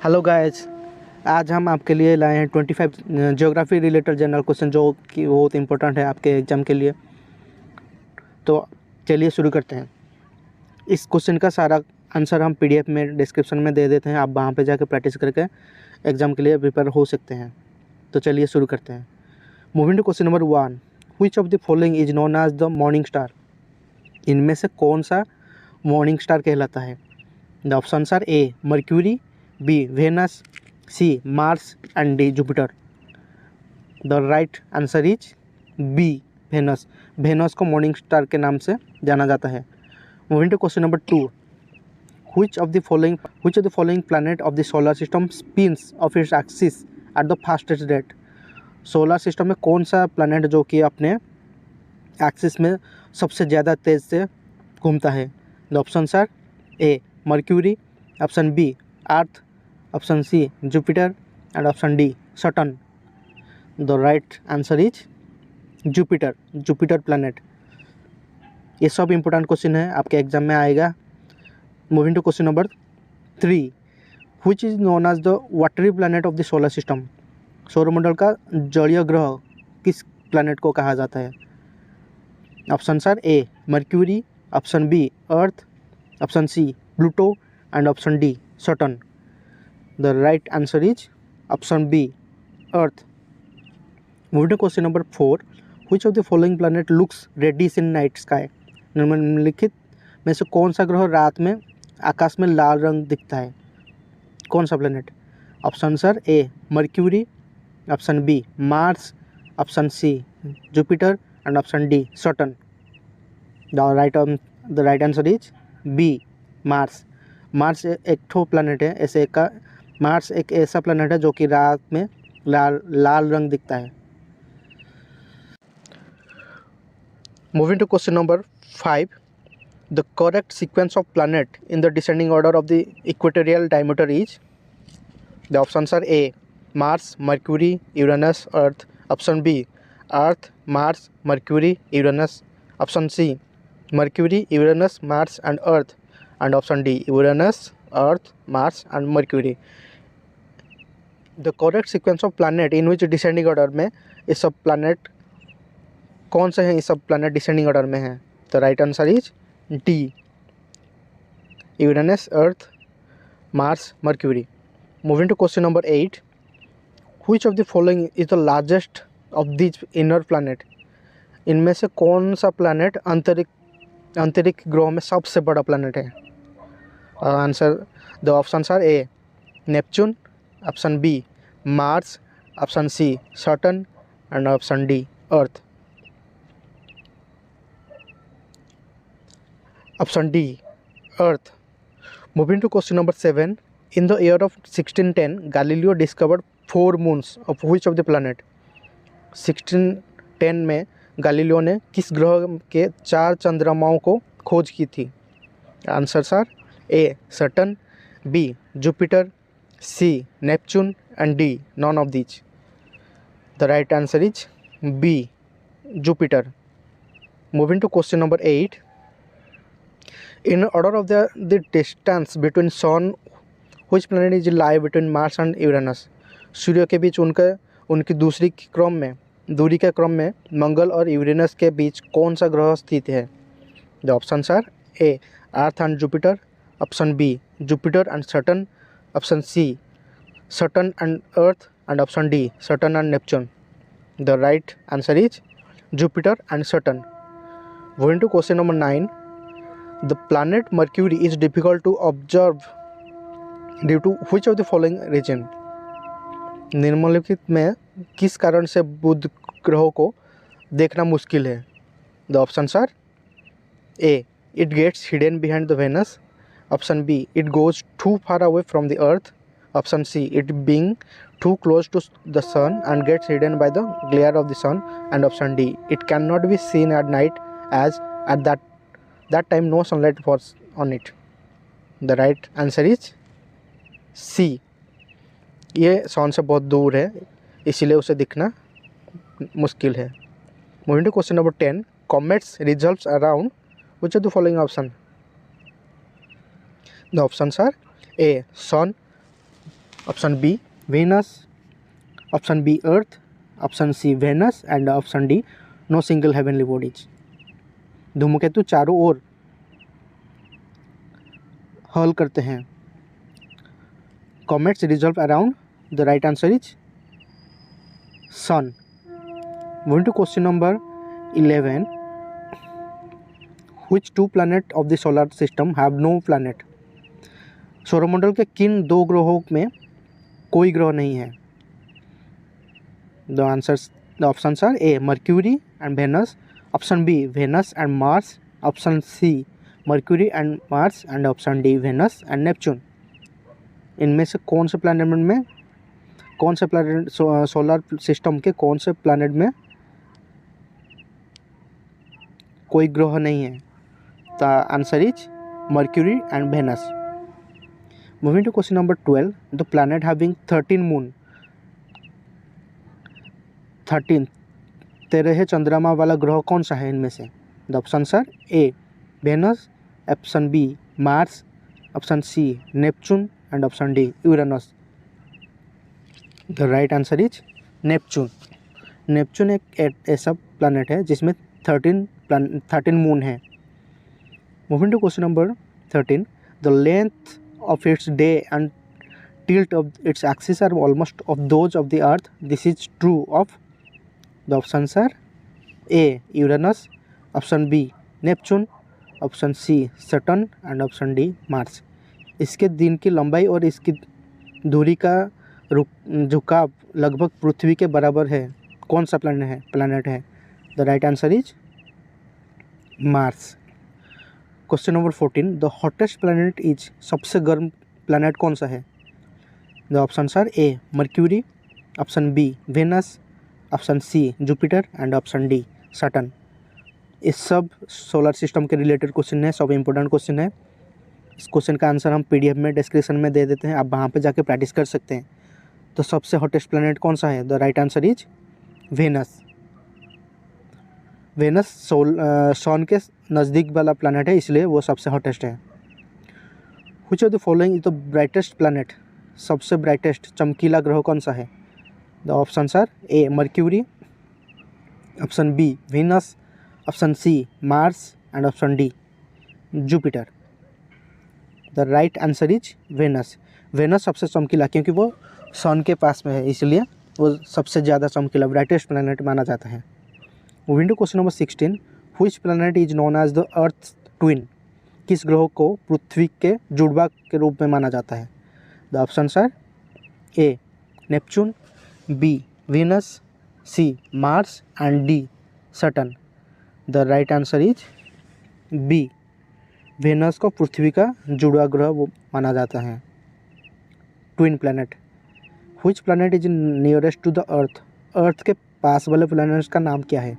Hello guys, आज हम आपके लिए लाए हैं 25 ज्योग्राफी रिलेटेड जनरल क्वेश्चन जो कि बहुत इंपॉर्टेंट है आपके एग्ज़ाम के लिए। तो चलिए शुरू करते हैं। इस क्वेश्चन का सारा आंसर हम पीडीएफ में डिस्क्रिप्शन में दे देते हैं, आप वहाँ पे जाकर प्रैक्टिस करके एग्ज़ाम के लिए प्रिपेयर हो सकते हैं। तो चलिए शुरू करते हैं। Moving to question number 1, which of the following is known as the morning star. इनमें से कौन सा मॉर्निंग स्टार कहलाता है? The options are A Mercury, B Venus, C Mars and D Jupiter. The right answer is B Venus. Venus को morning star के नाम से जाना जाता है। Moving to question number 2, which of the following planet of the solar system spins of its axis at the fastest rate? Solar system में कौन सा प्लैनेट जो कि अपने एक्सिस में सबसे ज़्यादा तेज़ से घूमता है? The options are A Mercury, option B Earth, option C Jupiter and option D Saturn. The right answer is Jupiter planet. ये सब इंपॉर्टेंट क्वेश्चन है, आपके एग्जाम में आएगा। Moving to question number 3, which is known as the watery planet of the solar system. सौरमंडल का जलीय ग्रह किस प्लैनेट को कहा जाता है? Option are A Mercury, option B Earth, option C Pluto and option D Saturn. The right answer is option B, Earth. Moving to question number 4, which of the following planet looks reddish in night sky? निम्नलिखित में से कौन सा ग्रह रात में आकाश में लाल रंग दिखता है? कौन सा planet? Option sir A Mercury, option B Mars, option C Jupiter and option D Saturn. The right answer is B Mars. Mars एक ठो प्लेनेट है, ऐसे का मार्स एक ऐसा प्लैनेट है जो कि रात में लाल रंग दिखता है। Moving to question number 5, the correct sequence of planet in the descending order of the equatorial diameter is. The options are A Mars, Mercury, Uranus, Earth, option B Earth, Mars, Mercury, Uranus, option C Mercury, Uranus, Mars and Earth, and option D Uranus, Earth, Mars and Mercury. The correct sequence of planet in which descending order में ये सब planet कौन से हैं? ये सब planet descending order में हैं। The right answer is D Uranus, Earth, Mars, Mercury. Moving to question number 8, which of the following is the largest of this inner planet. इनमें से कौन सा प्लैनेट अंतरिक्ष ग्रह में सबसे बड़ा प्लैनेट है? Answer the options are A Neptune, option B Mars, option C Saturn and option D Earth. Option D Earth. Moving to question number 7, in the year of 1610 Galileo discovered 4 moons of which of the planet. 1610 में Galileo ने किस ग्रह के 4 चंद्रमाओं को खोज की थी? Answers are A Saturn, B Jupiter, C Neptune and D none of these. The right answer is B Jupiter. Moving to question number 8, in order of the distance between Sun, which planet is lie between Mars and Uranus? सूर्य के बीच उनकी दूरी के क्रम में मंगल और Uranus के बीच कौन सा ग्रह स्थित है? The options are A Earth and Jupiter, option B Jupiter and Saturn, option C Saturn and Earth, and option D Saturn and Neptune. The right answer is Jupiter and Saturn. Moving to question number 9, the planet Mercury is difficult to observe due to which of the following reason? निम्नलिखित में किस कारण से बुध ग्रह को देखना मुश्किल है? The options are A it gets hidden behind the Venus, option B it goes too far away from the Earth, option C it being too close to the sun and gets hidden by the glare of the sun, and option D it cannot be seen at night as at that time no sunlight falls on it. The right answer is C, ये सन से बहुत दूर है इसीलिए उसे दिखना मुश्किल है। Moving to question number 10, comets revolves around which of the following option? The options are A sun, option B Venus, option B Earth, option C Venus and option D no single heavenly bodies. धूमकेतु चारों ओर hurl करते हैं। Comets रिजॉल्व around, the right answer is sun. Moving to question number 11, which two planet of the solar system have no planet? सौरमंडल के किन दो ग्रहों में कोई ग्रह नहीं है? The options are A Mercury and Venus, option B Venus and Mars, option C Mercury and Mars and option D Venus and Neptune। इनमें से कौन से प्लैनेट सोलर सिस्टम के कौन से प्लैनेट में कोई ग्रह नहीं है? The answer is Mercury and Venus. Moving to question number 12, the planet having 13 moon, 13 चंद्रमा वाला ग्रह कौन सा है इनमें से? The option are A Venus, option B Mars, option C Neptune and option D Uranus. The right answer is Neptune. Neptune एक ऐसा प्लैनेट है जिसमें 13 मून है। Moving to question number 13, the length of its day and tilt of its axis are almost of those of the earth. This is true of, the options are A Uranus, option B Neptune, option C Saturn and option D Mars। इसके दिन की लंबाई और इसकी दूरी का झुकाव लगभग पृथ्वी के बराबर है। कौन सा प्लैनेट है? The right answer is Mars. Question number 14, the hottest planet is, सबसे गर्म प्लैनेट कौन सा है? The options are A Mercury, option B Venus, option C Jupiter and option D Saturn. इस सब सोलर सिस्टम के रिलेटेड क्वेश्चन है, सब इंपॉर्टेंट क्वेश्चन है। इस क्वेश्चन का आंसर हम पीडीएफ में डिस्क्रिप्शन में दे देते हैं, आप वहाँ पे जाके प्रैक्टिस कर सकते हैं। तो सबसे हॉटेस्ट प्लैनेट कौन सा है? The right answer is Venus. Venus sun के नज़दीक वाला प्लैनेट है, इसलिए वो सबसे हॉटेस्ट है। Which of the following is the brightest planet, सबसे ब्राइटेस्ट चमकीला ग्रह कौन सा है? The options are A Mercury, option B Venus, option C Mars and option D Jupiter. The right answer is Venus. Venus सबसे चमकीला, क्योंकि वो सन के पास में है, इसलिए वो सबसे ज़्यादा चमकीला ब्राइटेस्ट प्लैनेट माना जाता है। Moving to question number 16, which planet is known as the Earth twin, किस ग्रह को पृथ्वी के जुड़वा के रूप में माना जाता है? The options are A Neptune, B Venus, C Mars and D Saturn. The right answer is B, Venus को पृथ्वी का जुड़वा ग्रह वो माना जाता है, twin planet. Which planet is nearest to the Earth, Earth के पास वाले प्लैनेट्स का नाम क्या है?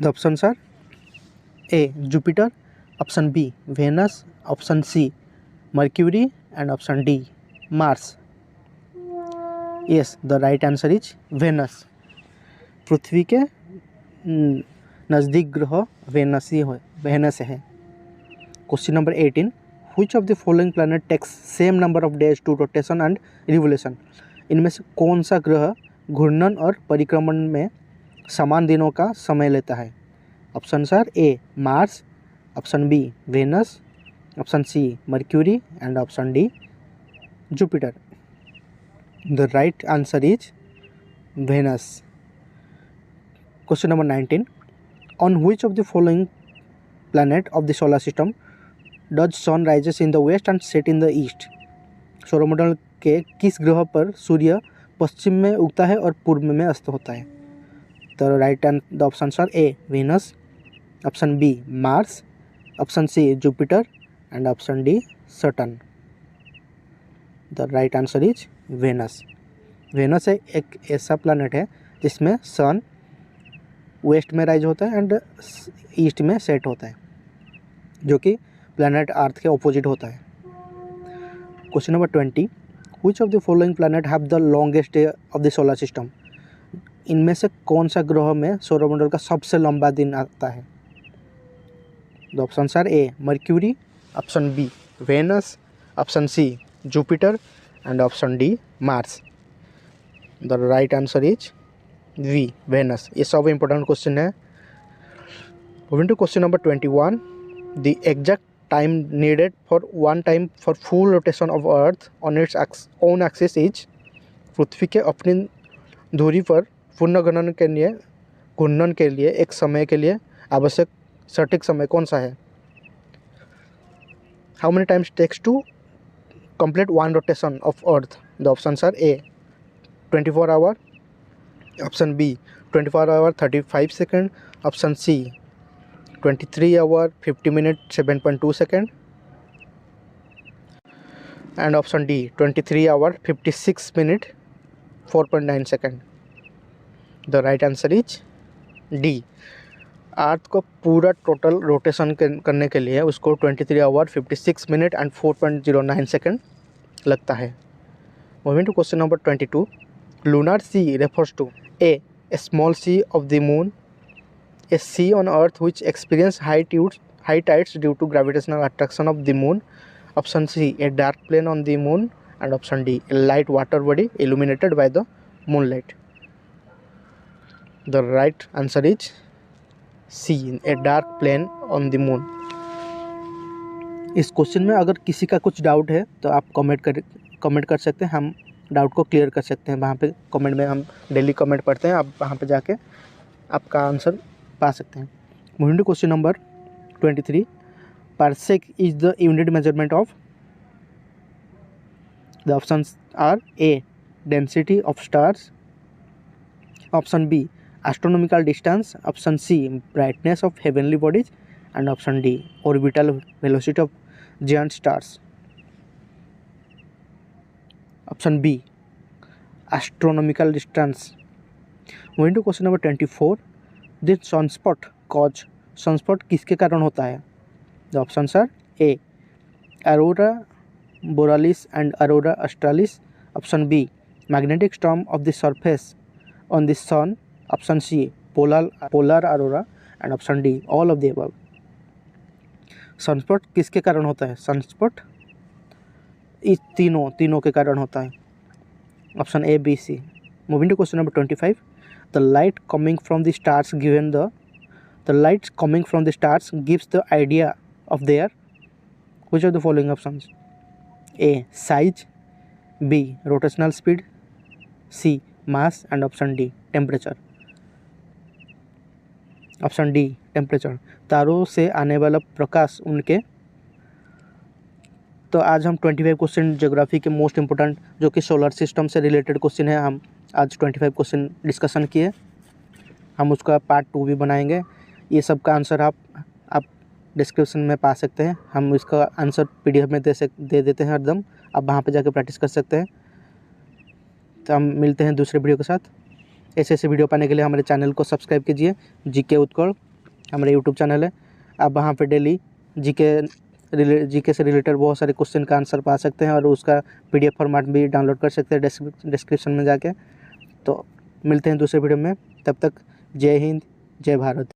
The options are A Jupiter, option B Venus, option C Mercury and option D Mars. Yes, the right answer is Venus. पृथ्वी के नज़दीक ग्रह वेनस है। Question number 18, which of the following planet takes same number of days to rotation and revolution, इनमें से कौन सा ग्रह घूर्णन और परिक्रमण में समान दिनों का समय लेता है? Options are A Mars, option B Venus, option C Mercury and option D Jupiter. The right answer is Venus. Question number 19, on which of the following planet of the solar system does sun rises in the west and set in the east, सौरमंडल के किस ग्रह पर सूर्य पश्चिम में उगता है और पूर्व में अस्त होता है? The options are A Venus, option B Mars, option C Jupiter and option D Saturn. The right answer is Venus. Venus एक ऐसा प्लैनेट है जिसमें सन वेस्ट में राइज होता है एंड ईस्ट में सेट होता है, जो कि प्लैनेट अर्थ के ऑपोजिट होता है। Question number 20, which of the following planet have the longest day of the solar system, इनमें से कौन सा ग्रह में सौरमंडल का सबसे लंबा दिन आता है? The options are A Mercury, option B Venus, option C Jupiter and option D Mars. The right answer is V, Venus. ये सब इंपॉर्टेंट क्वेश्चन है। Moving to question number 21, the exact time needed for one time for full rotation of Earth on its own axis is. पृथ्वी के अपनी धुरी पर पूर्ण घूर्णन के लिए एक समय के लिए आवश्यक सटीक समय कौन सा है? How many times takes to complete one rotation of Earth? The options are A 24 hour, option B 24 hour 35 second, option C 23 hour 50 minute 7.2 second, and option D 23 hour 56 minute 4.9 second. The right answer is D. Earth को पूरा total rotation करने के लिए उसको 23 hour 56 minute and 4.09 second लगता है। Moving to question number 22, lunar sea refers to a small sea of the moon, a sea on earth which experience high tides due to gravitational attraction of the moon, option C a dark plane on the moon, and option D a light water body illuminated by the moonlight. The right answer is C a dark plane on the moon. इस question में अगर किसी का कुछ doubt है तो आप comment कर सकते हैं, हम डाउट को क्लियर कर सकते हैं। वहाँ पे कमेंट में हम डेली कमेंट पढ़ते हैं, आप वहाँ पे जाके आपका आंसर पा सकते हैं। Moving to question number 23, parsec is the unit measurement of. The options are A density of stars, option B astronomical distance, option C brightness of heavenly bodies, and option D orbital velocity of giant stars. Option B astronomical distance. Moving to question number 24, this sunspot cause. Sunspot किसके कारण होता है? The options are A aurora borealis and aurora australis, option B magnetic storm of the surface on the sun, option C polar aurora, and option D all of the above. Sunspot किसके कारण होता है? Sunspot इस तीनों के कारण होता है। Option A B C. Moving to question number 25, the light coming from the stars given the light coming from the stars gives the idea of their which of the following options? A size, B rotational speed, C mass, and option D temperature. Option D temperature. तारों से आने वाला प्रकाश उनके। तो आज हम 25 question geography के most important जो कि सोलर सिस्टम से रिलेटेड क्वेश्चन है, हम आज 25 क्वेश्चन डिस्कशन किए। हम उसका पार्ट 2 भी बनाएंगे। ये सब का आंसर आप डिस्क्रिप्शन में पा सकते हैं। हम इसका आंसर PDF में दे देते हैं हरदम, आप वहाँ पे जाके प्रैक्टिस कर सकते हैं। तो हम मिलते हैं दूसरे वीडियो के साथ। ऐसे वीडियो पाने के लिए हमारे चैनल को सब्सक्राइब कीजिए। जीके उत्कर्ष हमारे यूट्यूब चैनल है, आप वहाँ पे डेली जीके से रिलेटेड बहुत सारे क्वेश्चन का आंसर पा सकते हैं और उसका PDF फॉर्मेट भी डाउनलोड कर सकते हैं डिस्क्रिप्शन में जाके। तो मिलते हैं दूसरे वीडियो में, तब तक जय हिंद, जय भारत।